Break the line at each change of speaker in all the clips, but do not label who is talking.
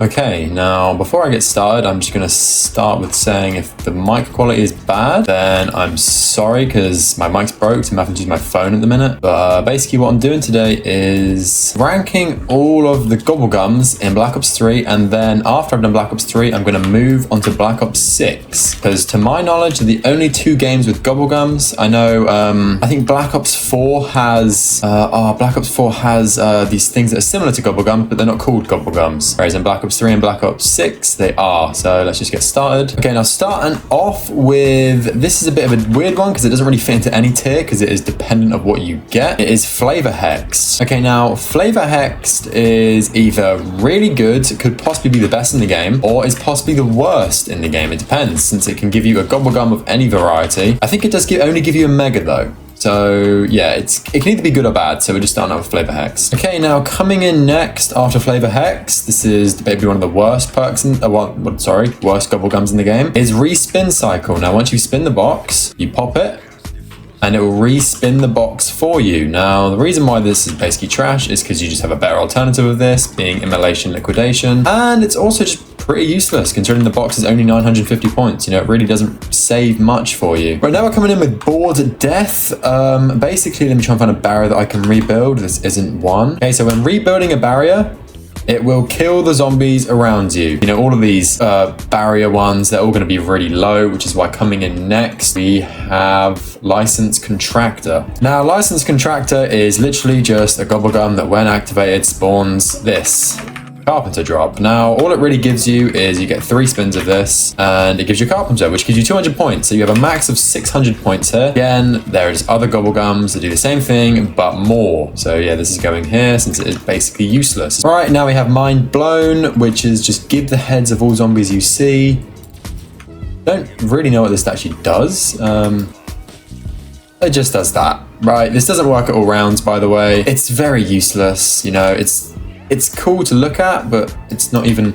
Okay, now before I get started, I'm just going to start with saying if the mic quality is bad, then I'm sorry because my mic's broke, so I'm having to use my phone at the minute. But basically what I'm doing today is ranking all of the Gobblegums in Black Ops 3, and then after I've done Black Ops 3, I'm going to move on to Black Ops 6. Because to my knowledge, the only two games with Gobblegums, I know, I think Black Ops 4 has, these things that are similar to Gobblegums, but they're not called Gobblegums. Whereas in Black Ops 3 and Black Ops 6 they are. So let's just get started. Okay, now starting off with, this is a bit of a weird one because it doesn't really fit into any tier because it is dependent of what you get. It is Flavor Hexed. Okay, now Flavor Hexed is either really good, could possibly be the best in the game, or is possibly the worst in the game. It depends, since it can give you a Gobblegum of any variety. I think it does only give you a Mega though. So yeah, it can either be good or bad. So we're just starting out with Flavor Hex. Okay, now coming in next after Flavor Hex, this is maybe one of the worst perks in, worst Gobblegums in the game, is Respin Cycle. Now once you spin the box, you pop it, and it will respin the box for you. Now, the reason why this is basically trash is because you just have a better alternative of this, being Immolation Liquidation. And it's also just pretty useless, considering the box is only 950 points. You know, it really doesn't save much for you. Right, now we're coming in with Bored Death. Basically, let me try and find a barrier that I can rebuild. This isn't one. Okay, so when rebuilding a barrier, it will kill the zombies around you. You know, all of these barrier ones, they're all going to be really low, which is why coming in next, we have Licensed Contractor. Now, Licensed Contractor is literally just a Gobblegum that when activated spawns this Carpenter drop. Now, all it really gives you is you get 3 spins of this, and it gives you Carpenter, which gives you 200 points. So you have a max of 600 points here. Again, there's other Gobblegums that do the same thing, but more. So yeah, this is going here since it is basically useless. All right, now we have Mind Blown, which is just give the heads of all zombies you see. Don't really know what this actually does. It just does that, right? This doesn't work at all rounds, by the way. It's very useless, you know, it's cool to look at, but it's not even,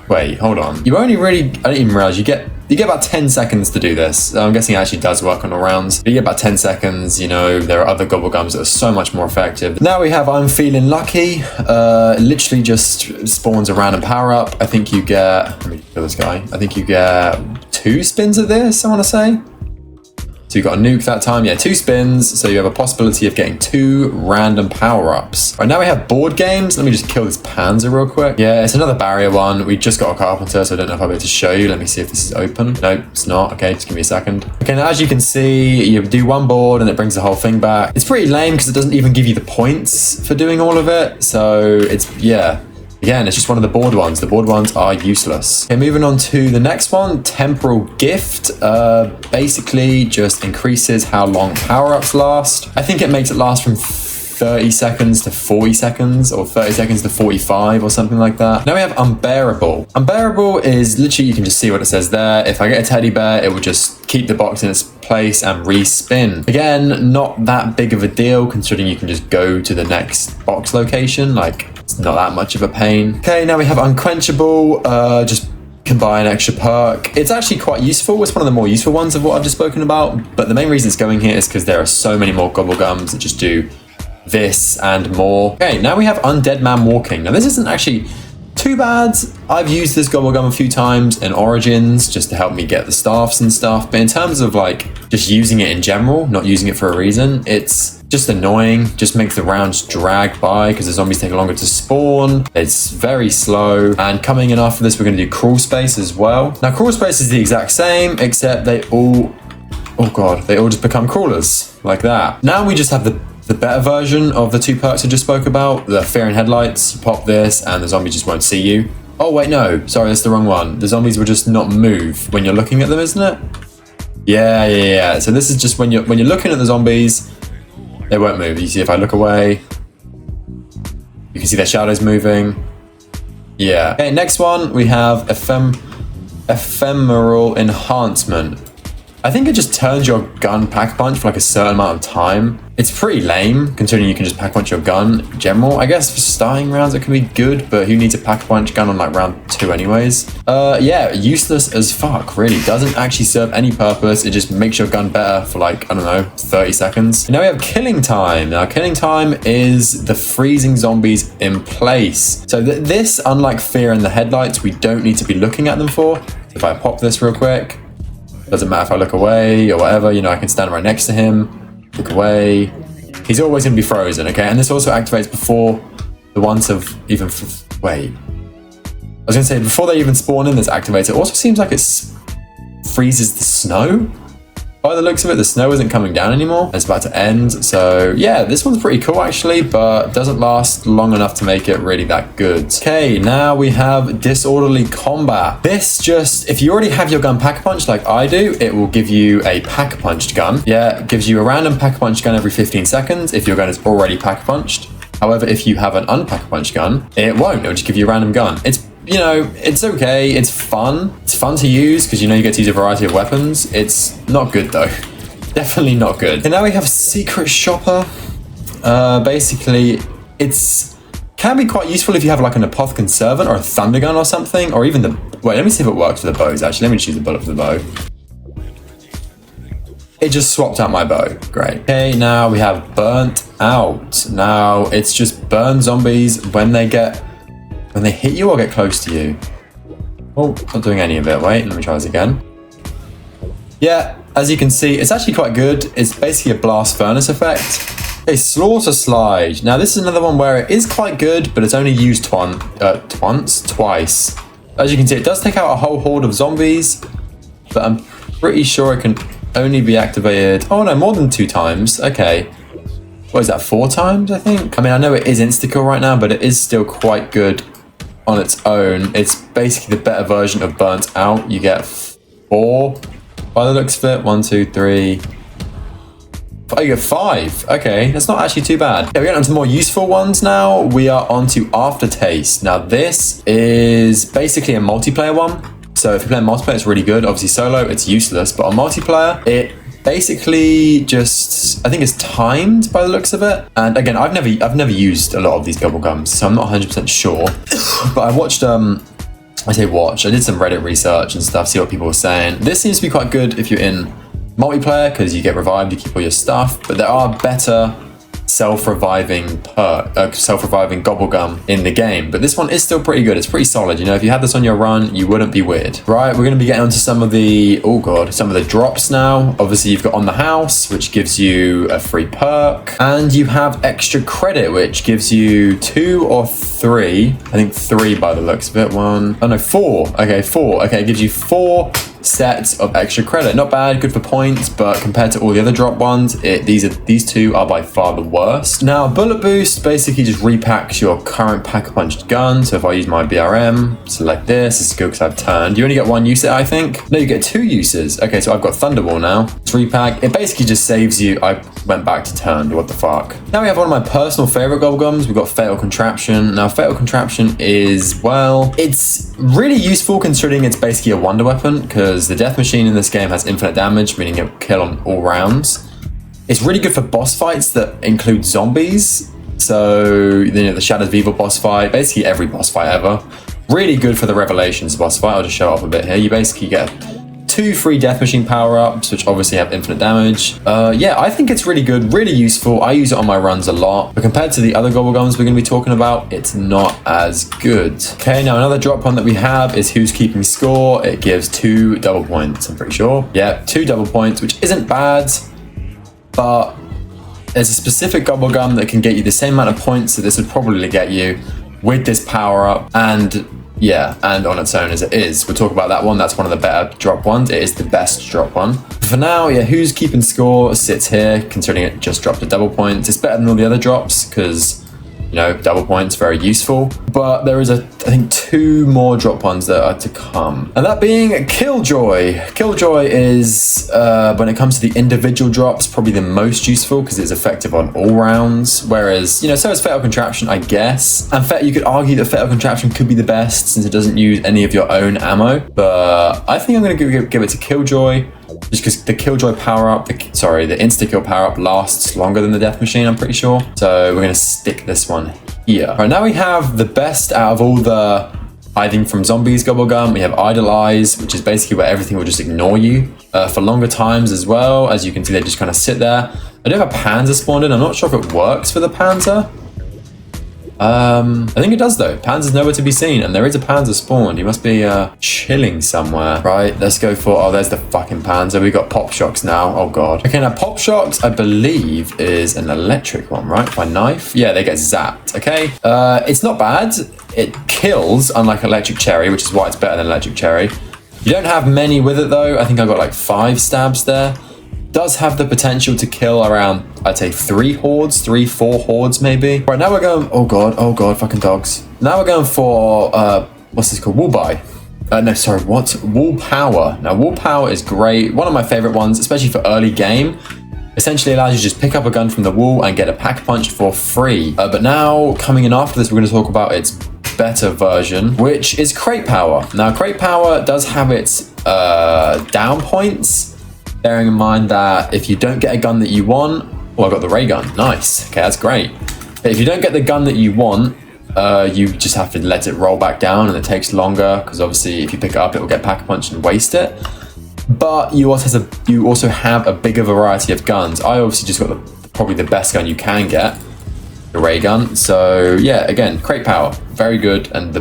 wait, hold on. You only really, I didn't even realize you get about 10 seconds to do this. I'm guessing it actually does work on all rounds. But you get about 10 seconds, you know, there are other Gobblegums that are so much more effective. Now we have I'm Feeling Lucky. Literally just spawns a random power up. I think you get, let me kill this guy. I think you get 2 spins of this, I wanna say. So you got a nuke that time, yeah, 2 spins, so you have a possibility of getting 2 random power-ups. Right, now we have board games. Let me just kill this Panzer real quick. Yeah, it's another barrier one. We just got a Carpenter, so I don't know if I'll be able to show you. Let me see if this is open. Nope, it's not. Okay, just give me a second. Okay, now as you can see, you do one board and it brings the whole thing back. It's pretty lame because it doesn't even give you the points for doing all of it. So it's, yeah. Again, it's just one of the board ones. The board ones are useless. Okay, moving on to the next one, Temporal Gift. Basically just increases how long power-ups last. I think it makes it last from 30 seconds to 40 seconds, or 30 seconds to 45, or something like that. Now we have Unbearable. Unbearable is literally, you can just see what it says there. If I get a teddy bear, it will just keep the box in its place and respin. Again, not that big of a deal, considering you can just go to the next box location. Like, it's not that much of a pain. Okay, now we have Unquenchable. Just can buy an extra perk. It's actually quite useful. It's one of the more useful ones of what I've just spoken about. But the main reason it's going here is because there are so many more Gobblegums that just do this and more. Okay, now we have Undead Man Walking. Now this isn't actually too bad. I've used this Gobblegum a few times in Origins just to help me get the staffs and stuff. But in terms of like just using it in general, not using it for a reason, it's just annoying. Just makes the rounds drag by because the zombies take longer to spawn. It's very slow. And coming in after this, we're going to do Crawl Space as well. Now Crawl Space is the exact same, except they all, oh god, they all just become crawlers like that. Now we just have the better version of the 2 perks I just spoke about, the Fear and Headlights. You pop this and the zombie just won't see you. Oh wait, no, sorry, that's the wrong one. The zombies will just not move when you're looking at them, isn't it? Yeah. So this is just when you're looking at the zombies, they won't move. You see if I look away, you can see their shadows moving. Yeah. Okay, next one, we have Ephemeral Enhancement. I think it just turns your gun pack-a-punch for like a certain amount of time. It's pretty lame, considering you can just pack-a-punch your gun in general. I guess for starting rounds it can be good, but who needs a pack-a-punch gun on like round 2 anyways? Yeah, useless as fuck, really. Doesn't actually serve any purpose. It just makes your gun better for like, I don't know, 30 seconds. And now we have killing time. Now, killing time is the freezing zombies in place. So this, unlike fear in the headlights, we don't need to be looking at them for. If I pop this real quick, doesn't matter if I look away or whatever, you know, I can stand right next to him, look away. He's always going to be frozen, okay? And this also activates before the ones have even... wait. I was going to say, before they even spawn in this activator, it also seems like it freezes the snow. By the looks of it, the snow isn't coming down anymore. It's about to end. So yeah, this one's pretty cool actually, but doesn't last long enough to make it really that good. Okay, now we have disorderly combat. This just, if you already have your gun pack-a-punch like I do, it will give you a pack-a-punched gun. Yeah, it gives you a random pack-a-punch gun every 15 seconds if your gun is already pack-a-punched. However, if you have an unpack-a-punch gun, it won't. It'll just give you a random gun. It's, you know, it's okay. It's fun. It's fun to use because, you know, you get to use a variety of weapons. It's not good though. Definitely not good. And now we have Secret Shopper. Basically, it's can be quite useful if you have like an Apothecon Servant or a Thunder Gun or something, or even the... Wait, let me see if it works with the bows actually. Let me choose the bullet for the bow. It just swapped out my bow. Great. Okay, now we have Burnt Out. Now, it's just burn zombies when they hit you or get close to you. Oh, not doing any of it. Wait, let me try this again. Yeah, as you can see, it's actually quite good. It's basically a blast furnace effect. A slaughter slide. Now, this is another one where it is quite good, but it's only used twice. As you can see, it does take out a whole horde of zombies, but I'm pretty sure it can only be activated. Oh no, more than 2 times. Okay. What is that, 4 times, I think? I mean, I know it is insta-kill right now, but it is still quite good on its own. It's basically the better version of Burnt Out. You get 4 by the looks of it. 1, 2, 3. Oh, you get 5. Okay, that's not actually too bad. Yeah, we're getting on to more useful ones now. We are on to Aftertaste. Now, this is basically a multiplayer one. So if you play multiplayer, it's really good. Obviously, solo, it's useless. But on multiplayer, it basically just, I think it's timed by the looks of it. And again, I've never used a lot of these Gobblegums, so I'm not 100% sure. But I watched, I did some Reddit research and stuff, see what people were saying. This seems to be quite good if you're in multiplayer, because you get revived, you keep all your stuff. But there are better self-reviving Gobblegum in the game, but this one is still pretty good. It's pretty solid. You know, if you had this on your run, you wouldn't be weird. Right, we're going to be getting onto some of the some of the drops now. Obviously, you've got On the House, which gives you a free perk, and you have Extra Credit, which gives you 2 or 3. I think 3 by the looks of it. 4. Okay, 4. Okay, it gives you 4 sets of extra credit. Not bad, good for points, but compared to all the other drop ones, these 2 are by far the worst. Now, Bullet Boost basically just repacks your current pack-a-punched gun. So if I use my BRM, select this, it's good because I've turned. You only get 1 use, I think. No, you get 2 uses. Okay, so I've got Thunderball now. It's repack. It basically just saves you. I went back to turned. What the fuck? Now we have one of my personal favorite Gobblegums. We've got Fatal Contraption. Now, Fatal Contraption is, well, it's really useful considering it's basically a wonder weapon, because the death machine in this game has infinite damage, meaning it will kill on all rounds. It's really good for boss fights that include zombies. So, you know, the Shadows of Evil boss fight, basically every boss fight ever. Really good for the Revelations boss fight. I'll just show off a bit here. You basically get 2 free death machine power-ups, which obviously have infinite damage. Yeah, I think it's really good, really useful. I use it on my runs a lot, but compared to the other Gobblegums we're going to be talking about, it's not as good. Okay, now another drop one that we have is Who's Keeping Score. It gives 2 double points, I'm pretty sure. Yeah, 2 double points, which isn't bad, but there's a specific Gobblegum that can get you the same amount of points that this would probably get you with this power-up, and yeah, and on its own as it is. We'll talk about that one. That's one of the better drop ones. It is the best drop one. For now, yeah, Who's Keeping Score sits here, considering it just dropped a double points. It's better than all the other drops, because, you know, double points, very useful. But there is, I think, 2 more drop ones that are to come. And that being Killjoy. Killjoy is, when it comes to the individual drops, probably the most useful, because it's effective on all rounds. Whereas, you know, so is Fatal Contraption, I guess. And you could argue that Fatal Contraption could be the best, since it doesn't use any of your own ammo. But I think I'm going to give it to Killjoy. just because the Killjoy power-up, the insta-kill power-up lasts longer than the Death Machine, I'm pretty sure. So we're going to stick this one here. Right, now we have the best out of all the hiding from zombies Gobblegum. We have Idolize, which is basically where everything will just ignore you for longer times as well. As you can see, they just kind of sit there. I do have a Panzer spawned in. I'm not sure if it works for the Panzer. I think it does though. Panzer's nowhere to be seen, and there is a Panzer spawned. He must be chilling somewhere. Right, let's go for, oh, there's the fucking Panzer. We got Pop Shocks now. Oh god. Okay, now Pop Shocks, I believe, is an electric one, right? By knife. Yeah, they get zapped. Okay. It's not bad. It kills, unlike Electric Cherry, which is why it's better than Electric Cherry. You don't have many with it though. I think I got like 5 stabs there. Does have the potential to kill around, I'd say 3 hordes, 3-4 hordes maybe. Right, now we're going, oh god, fucking dogs. Now we're going for, what's this called? Wool Buy. No, sorry, what? Wool Power. Now, Wool Power is great. One of my favorite ones, especially for early game. Essentially allows you to just pick up a gun from the wall and get a pack punch for free. But now, coming in after this, we're going to talk about its better version, which is Crate Power. Now, Crate Power does have its down points, bearing in mind that if you don't get a gun that you want, oh, I got the ray gun, nice, okay, that's great. But if you don't get the gun that you want, you just have to let it roll back down, and it takes longer, because obviously if you pick it up, it will get pack punched and waste it. But you also have a bigger variety of guns. I obviously just got probably the best gun you can get, the ray gun. So yeah, again, Crate Power, very good, and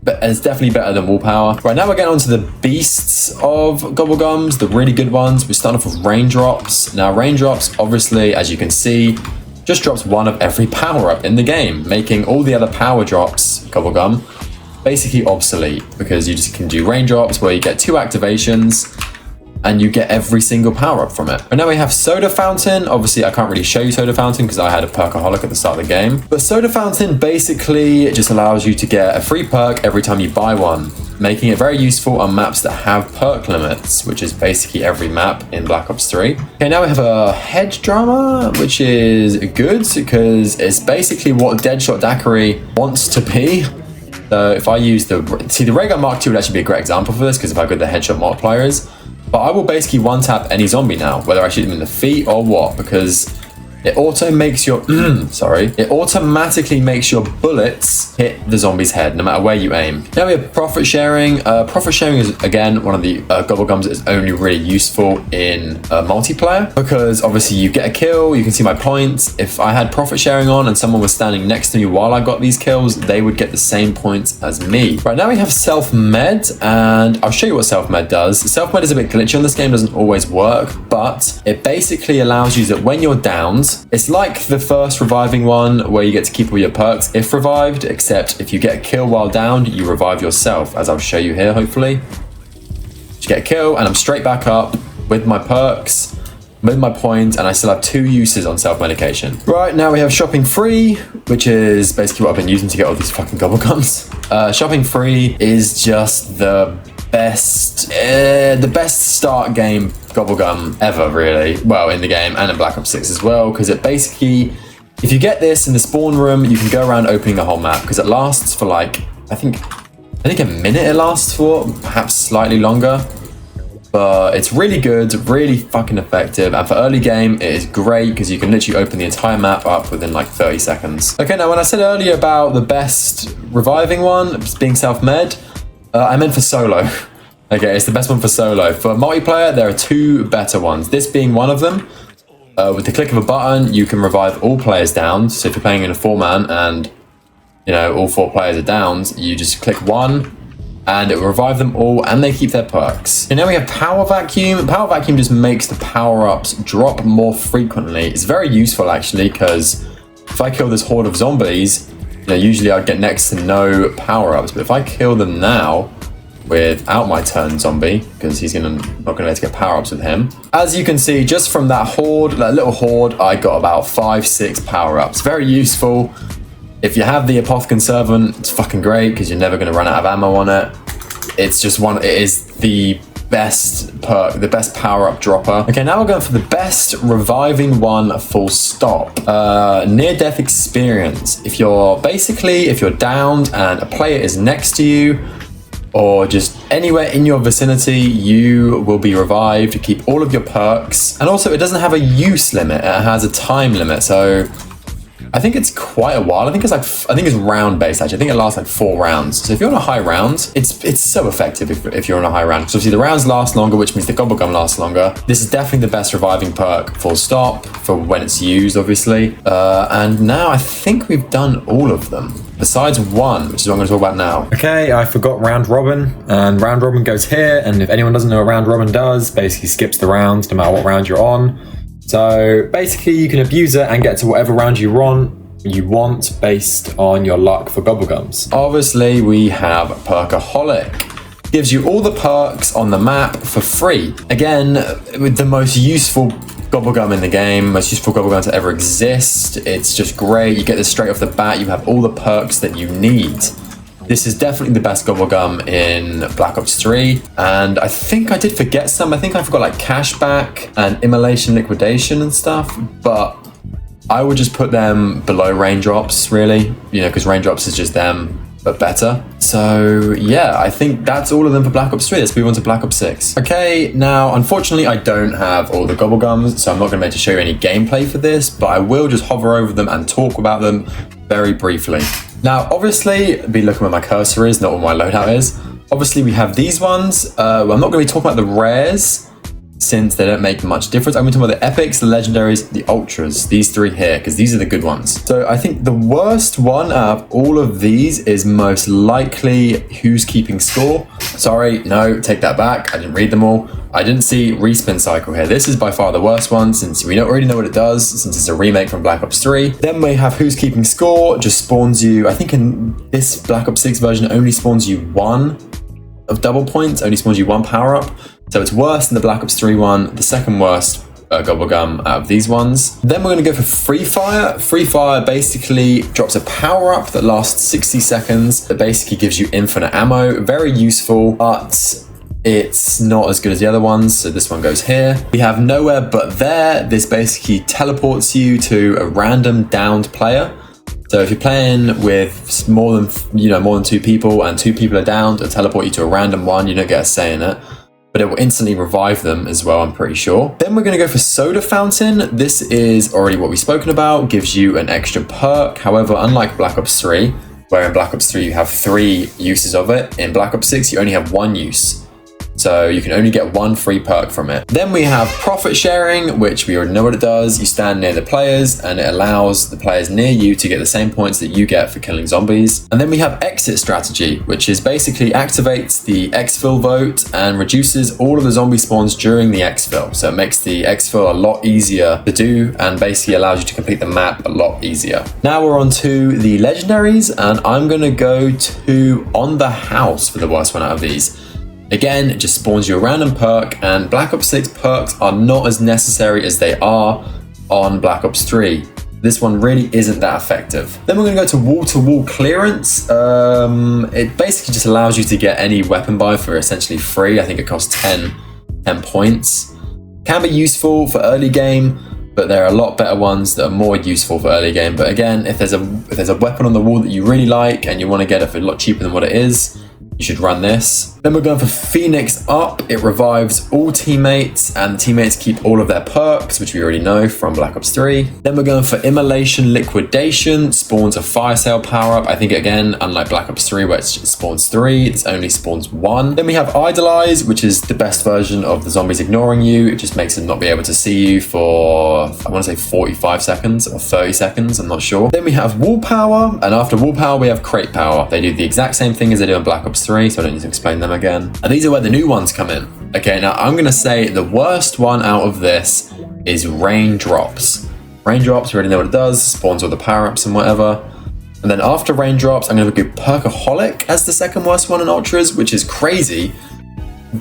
it's definitely better than Wool Power. Right, now we're getting on to the beasts of Gobblegums, the really good ones. We're starting off with Raindrops. Now, Raindrops, obviously, as you can see, just drops one of every power-up in the game, making all the other power drops, Gobblegum, basically obsolete, because you just can do Raindrops, where you get 2 activations, and you get every single power-up from it. And now we have Soda Fountain. Obviously, I can't really show you Soda Fountain because I had a Perkaholic at the start of the game. But Soda Fountain basically just allows you to get a free perk every time you buy one, making it very useful on maps that have perk limits, which is basically every map in Black Ops 3. Okay, now we have a Head Drama, which is good because it's basically what Deadshot Daiquiri wants to be. So if I use the Ray Gun Mark II would actually be a great example for this, because of how good the headshot multiplier is. But I will basically one-tap any zombie now, whether I shoot them in the feet or what, because it auto makes your, it automatically makes your bullets hit the zombie's head, no matter where you aim. Now we have Profit Sharing. Profit Sharing is, again, one of the Gobblegums that is only really useful in multiplayer, because obviously you get a kill, you can see my points. If I had Profit Sharing on and someone was standing next to me while I got these kills, they would get the same points as me. Right, now we have Self-Med, and I'll show you what Self-Med does. Self-Med is a bit glitchy on this game, doesn't always work, but it basically allows you that when you're downed, it's like the first reviving one where you get to keep all your perks if revived, except if you get a kill while downed, you revive yourself, as I'll show you here, hopefully. You get a kill, and I'm straight back up with my perks, with my points, and I still have 2 uses on self-medication. Right, now we have Shopping Free, which is basically what I've been using to get all these fucking Gobblegums. Shopping Free is just the best start game Gobblegum ever, really. Well, in the game and in Black Ops 6 as well, because it basically, if you get this in the spawn room, you can go around opening the whole map, because it lasts for like, I think a minute it lasts for, perhaps slightly longer. But it's really good, really fucking effective, and for early game, it is great because you can literally open the entire map up within like 30 seconds. Okay, now when I said earlier about the best reviving one being Self-Med, I meant for solo. Okay, it's the best one for solo. For multiplayer, there are 2 better ones. This being one of them. With the click of a button, you can revive all players down. So if you're playing in a 4-man and, you know, all 4 players are downed, you just click 1 and it will revive them all, and they keep their perks. And now we have Power Vacuum. Power Vacuum just makes the power-ups drop more frequently. It's very useful, actually, because if I kill this horde of zombies, you know, usually I'd get next to no power-ups, but if I kill them now without my turn zombie, because he's not gonna let us get power-ups with him. As you can see, just from that horde, that little horde, I got about 5-6 power-ups. Very useful. If you have the Apothecon Servant, it's fucking great because you're never gonna run out of ammo on it. It's just it is the best perk, the best power-up dropper. Okay, now we're going for the best reviving one, full stop. Near-death experience. If you're downed and a player is next to you, or just anywhere in your vicinity, you will be revived. Keep all of your perks. And also, it doesn't have a use limit. It has a time limit. So I think it's quite a while. I think it's round based actually. I think it lasts like 4 rounds. So if you're on a high round, it's so effective if you're on a high round. So obviously the rounds last longer, which means the Gobblegum lasts longer. This is definitely the best reviving perk, full stop, for when it's used, obviously. And now I think we've done all of them. Besides one, which is what I'm going to talk about now. Okay, I forgot round robin, and round robin goes here. And if anyone doesn't know what round robin does, basically skips the rounds no matter what round you're on. So basically you can abuse it and get to whatever round you want based on your luck for Gobblegums. Obviously we have Perkaholic. Gives you all the perks on the map for free. Again, with the most useful Gobblegum in the game, most useful Gobblegum to ever exist. It's just great. You get this straight off the bat. You have all the perks that you need. This is definitely the best Gobblegum in Black Ops 3. And I think I did forget some. I think I forgot like Cashback and Immolation Liquidation and stuff. But I would just put them below Raindrops, really. You know, because Raindrops is just them, but better. So yeah, I think that's all of them for Black Ops 3. Let's move on to Black Ops 6. Okay, now unfortunately I don't have all the Gobblegums, so I'm not going to be able to show you any gameplay for this, but I will just hover over them and talk about them very briefly. Now obviously, be looking where my cursor is, not where my loadout is. Obviously we have these ones. I'm not going to be talking about the rares, since they don't make much difference. I'm going to talk about the epics, the legendaries, the ultras, these 3 here, because these are the good ones. So I think the worst one out of all of these is most likely Who's Keeping Score. Sorry, no, take that back. I didn't read them all. I didn't see Respawn Cycle here. This is by far the worst one, since we don't already know what it does, since it's a remake from Black Ops 3. Then we have Who's Keeping Score, just spawns you, I think in this Black Ops 6 version, only spawns you 1 of double points, only spawns you 1 power-up. So it's worse than the Black Ops 3 one, the second worst Gobblegum out of these ones. Then we're going to go for Free Fire. Free Fire basically drops a power-up that lasts 60 seconds, that basically gives you infinite ammo. Very useful, but it's not as good as the other ones, so this one goes here. We have Nowhere But There. This basically teleports you to a random downed player. So if you're playing with more than 2 people and 2 people are downed, it'll teleport you to a random one. You don't get a say in it, but it will instantly revive them as well, I'm pretty sure. Then we're going to go for Soda Fountain. This is already what we've spoken about, gives you an extra perk. However, unlike Black Ops 3, where in Black Ops 3 you have 3 uses of it, in Black Ops 6 you only have 1 use. So you can only get 1 free perk from it. Then we have Profit Sharing, which we already know what it does. You stand near the players and it allows the players near you to get the same points that you get for killing zombies. And then we have Exit Strategy, which is basically activates the exfil vote and reduces all of the zombie spawns during the exfil. So it makes the exfil a lot easier to do and basically allows you to complete the map a lot easier. Now we're on to the legendaries, and I'm going to go to On the House for the worst one out of these. Again, it just spawns you a random perk, and Black Ops 6 perks are not as necessary as they are on Black Ops 3. This one really isn't that effective. Then we're going to go to wall-to-wall clearance. It basically just allows you to get any weapon buy for essentially free. I think it costs 10 points. Can be useful for early game, but there are a lot better ones that are more useful for early game. But again, if there's a weapon on the wall that you really like and you want to get it for a lot cheaper than what it is, you should run this. Then we're going for Phoenix Up. It revives all teammates, and the teammates keep all of their perks, which we already know from Black Ops 3. Then we're going for Immolation Liquidation. Spawns a fire sale power-up. I think, again, unlike Black Ops 3, where it spawns 3, it only spawns 1. Then we have Idolize, which is the best version of the zombies ignoring you. It just makes them not be able to see you for, I want to say 45 seconds or 30 seconds, I'm not sure. Then we have Wall Power, and after Wall Power, we have Crate Power. They do the exact same thing as they do in Black Ops 3, so I don't need to explain them again. And these are where the new ones come in. Okay, now I'm going to say the worst one out of this is Raindrops. Raindrops, we already know what it does, spawns all the power-ups and whatever. And then after Raindrops, I'm going to go Perkaholic as the second worst one in Ultras, which is crazy.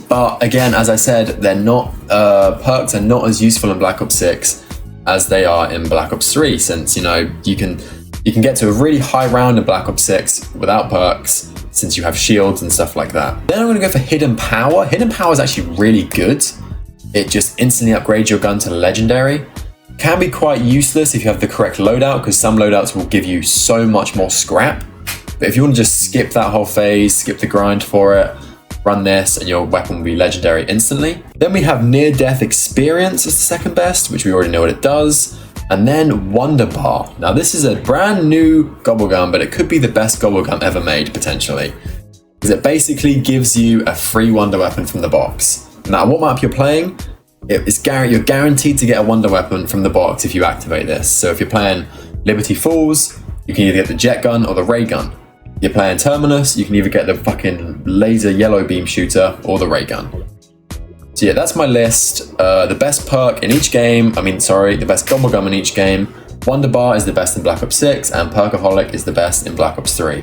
But again, as I said, they're not, perks are not as useful in Black Ops 6 as they are in Black Ops 3, since, you know, you can get to a really high round in Black Ops 6 without perks, since you have shields and stuff like that. Then I'm going to go for Hidden Power. Hidden Power is actually really good. It just instantly upgrades your gun to Legendary. Can be quite useless if you have the correct loadout, because some loadouts will give you so much more scrap. But if you want to just skip that whole phase, skip the grind for it, run this and your weapon will be legendary instantly. Then we have near death experience as the second best, which we already know what it does. And then Wonder Bar. Now this is a brand new Gobblegum, but it could be the best Gobblegum ever made potentially. Because it basically gives you a free wonder weapon from the box. No matter what map you're playing, you're guaranteed to get a wonder weapon from the box if you activate this. So if you're playing Liberty Falls, you can either get the jet gun or the ray gun. If you're playing Terminus, you can either get the fucking laser yellow beam shooter or the ray gun. So yeah, that's my list. The best perk in each game, the best Gobblegum in each game. Wonder Bar is the best in Black Ops 6 and Perkaholic is the best in Black Ops 3.